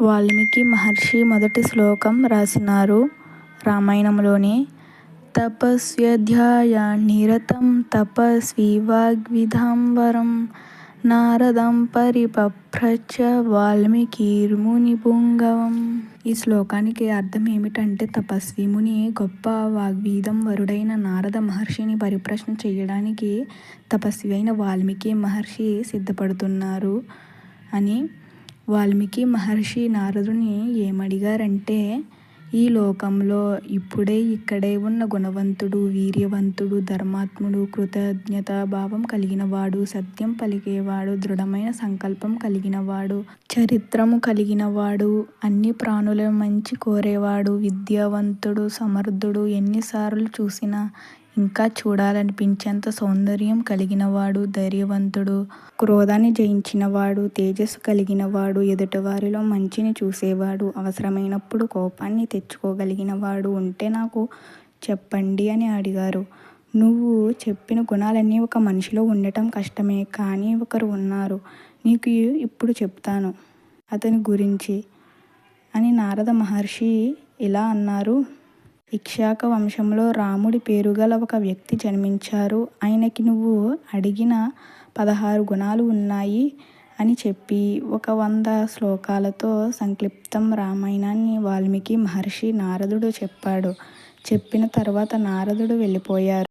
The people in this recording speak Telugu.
వాల్మీకి మహర్షి మొదటి శ్లోకం రాసినారు రామాయణంలోని. తపస్వ్యధ్యాయనిరతం తపస్వి వాగ్విదాంబరం నారదం పరిపప్రచ్ఛ వాల్మీకిర్మునిపుంగవం. ఈ శ్లోకానికి అర్థం ఏమిటంటే, తపస్వి ముని గొప్ప వాగ్విదంబరుడైన నారద మహర్షిని పరిప్రశ్న చేయడానికి తపస్వి అయిన వాల్మీకి మహర్షి సిద్ధపడుతున్నారు అని. వాల్మీకి మహర్షి నారదుని ఏమడిగారంటే, ఈ లోకంలో ఇప్పుడే ఇక్కడే ఉన్న గుణవంతుడు, వీర్యవంతుడు, ధర్మాత్ముడు, కృతజ్ఞతా భావం కలిగినవాడు, సత్యం పలికేవాడు, దృఢమైన సంకల్పం కలిగినవాడు, చరిత్రము కలిగినవాడు, అన్ని ప్రాణుల మంచి కోరేవాడు, విద్యావంతుడు, సమర్థుడు, ఎన్నిసార్లు చూసినా ఇంకా చూడాలనిపించేంత సౌందర్యం కలిగినవాడు, ధైర్యవంతుడు, క్రోధాన్ని జయించినవాడు, తేజస్సు కలిగినవాడు, ఎదుటివారిలో మంచిని చూసేవాడు, అవసరమైనప్పుడు కోపాన్ని తెచ్చుకోగలిగినవాడు ఉంటే నాకు చెప్పండి అని అడిగారు. నువ్వు చెప్పిన గుణాలన్నీ ఒక మనిషిలో ఉండటం కష్టమే, కానీ ఒకరు ఉన్నారు, నీకు ఇప్పుడు చెప్తాను అతని గురించి అని నారద మహర్షి ఇలా అన్నారు. ఇక్ష్వాకు వంశంలో రాముడి పేరుగల ఒక వ్యక్తి జన్మించారు. ఆయనకి నువ్వు అడిగిన 16 గుణాలు ఉన్నాయి అని చెప్పి 100 శ్లోకాలతో సంక్లిప్తం రామాయణాన్ని వాల్మీకి మహర్షి నారదుడు చెప్పాడు. చెప్పిన తర్వాత నారదుడు వెళ్ళిపోయారు.